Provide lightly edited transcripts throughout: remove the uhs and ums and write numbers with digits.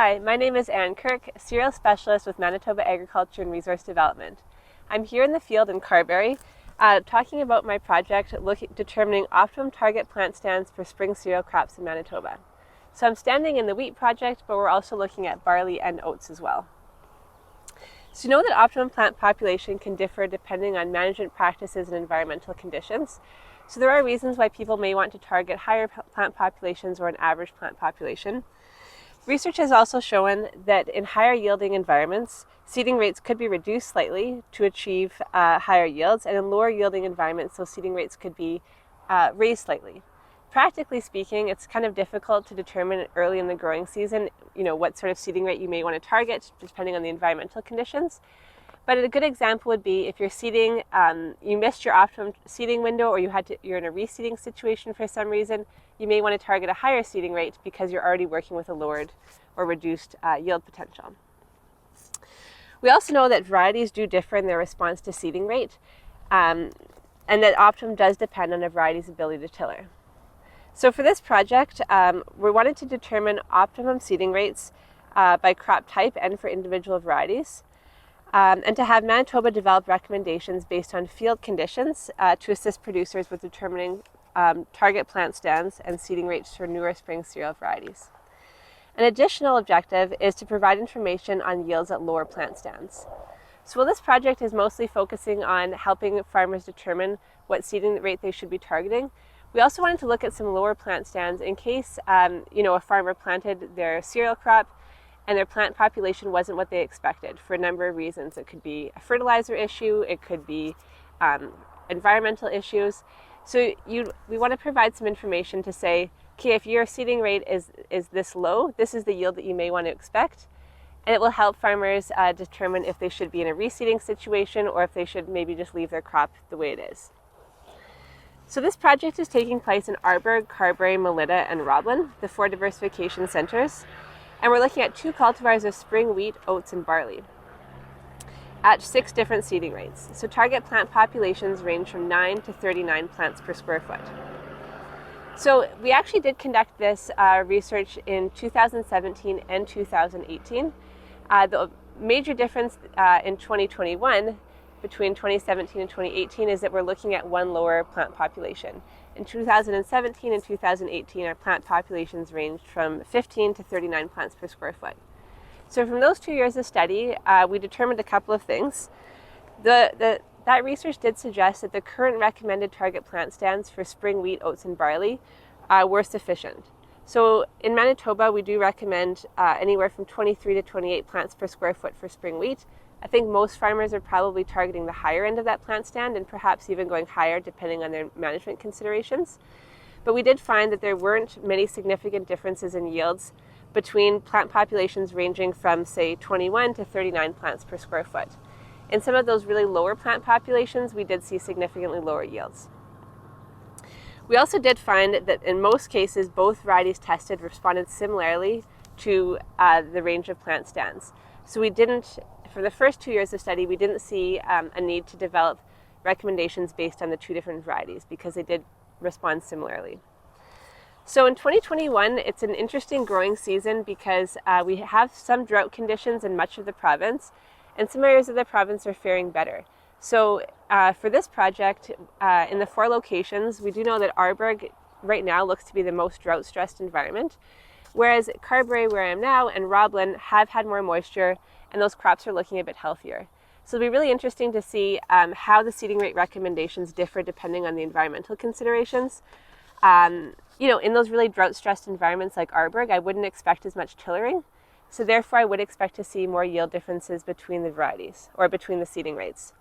Hi, my name is Ann Kirk, Cereal Specialist with Manitoba Agriculture and Resource Development. I'm here in the field in Carberry talking about my project determining optimum target plant stands for spring cereal crops in Manitoba. So I'm standing in the wheat project, but we're also looking at barley and oats as well. So you know that optimum plant population can differ depending on management practices and environmental conditions. So there are reasons why people may want to target higher plant populations or an average plant population. Research has also shown that in higher yielding environments, seeding rates could be reduced slightly to achieve higher yields, and in lower yielding environments, those seeding rates could be raised slightly. Practically speaking, it's kind of difficult to determine early in the growing season, what sort of seeding rate you may want to target, depending on the environmental conditions. But a good example would be if you're seeding, you missed your optimum seeding window, or you're in a reseeding situation for some reason, you may want to target a higher seeding rate because you're already working with a lowered or reduced yield potential. We also know that varieties do differ in their response to seeding rate, and that optimum does depend on a variety's ability to tiller. So for this project, we wanted to determine optimum seeding rates by crop type and for individual varieties. And to have Manitoba develop recommendations based on field conditions to assist producers with determining target plant stands and seeding rates for newer spring cereal varieties. An additional objective is to provide information on yields at lower plant stands. So while this project is mostly focusing on helping farmers determine what seeding rate they should be targeting, we also wanted to look at some lower plant stands in case a farmer planted their cereal crop and their plant population wasn't what they expected for a number of reasons. It could be a fertilizer issue, it could be environmental issues. So we want to provide some information to say, okay, if your seeding rate is this low, this is the yield that you may want to expect. And it will help farmers determine if they should be in a reseeding situation or if they should maybe just leave their crop the way it is. So this project is taking place in Arborg, Carberry, Melita, and Roblin, the 4 diversification centers. And we're looking at 2 cultivars of spring wheat, oats, and barley at 6 different seeding rates. So target plant populations range from 9 to 39 plants per square foot. So we actually did conduct this research in 2017 and 2018. The major difference in 2021 between 2017 and 2018 is that we're looking at 1 lower plant population. In 2017 and 2018, our plant populations ranged from 15 to 39 plants per square foot. So from those 2 years of study, we determined a couple of things. That research did suggest that the current recommended target plant stands for spring wheat, oats, and barley were sufficient. So in Manitoba, we do recommend anywhere from 23 to 28 plants per square foot for spring wheat. I think most farmers are probably targeting the higher end of that plant stand and perhaps even going higher depending on their management considerations. But we did find that there weren't many significant differences in yields between plant populations ranging from, say, 21 to 39 plants per square foot. In some of those really lower plant populations, we did see significantly lower yields. We also did find that in most cases, both varieties tested responded similarly to the range of plant stands. So for the first 2 years of study, we didn't see a need to develop recommendations based on the 2 different varieties because they did respond similarly. So in 2021, it's an interesting growing season because we have some drought conditions in much of the province, and some areas of the province are faring better. So for this project, in the 4 locations, we do know that Arborg right now looks to be the most drought-stressed environment, whereas Carberry, where I am now, and Roblin have had more moisture, and those crops are looking a bit healthier. So it'll be really interesting to see how the seeding rate recommendations differ depending on the environmental considerations. In those really drought-stressed environments like Arborg, I wouldn't expect as much tillering. So therefore, I would expect to see more yield differences between the varieties or between the seeding rates.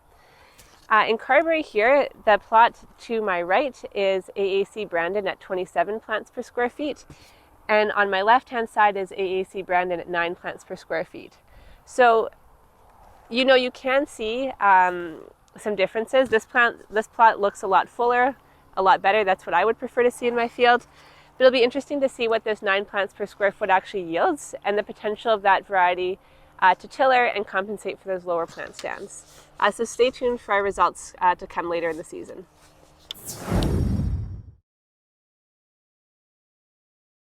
In Carberry here, the plot to my right is AAC Brandon at 27 plants per square feet. And on my left-hand side is AAC Brandon at 9 plants per square feet. So, you can see some differences. This plot looks a lot fuller, a lot better. That's what I would prefer to see in my field. But it'll be interesting to see what this 9 plants per square foot actually yields and the potential of that variety to tiller and compensate for those lower plant stands. So stay tuned for our results to come later in the season.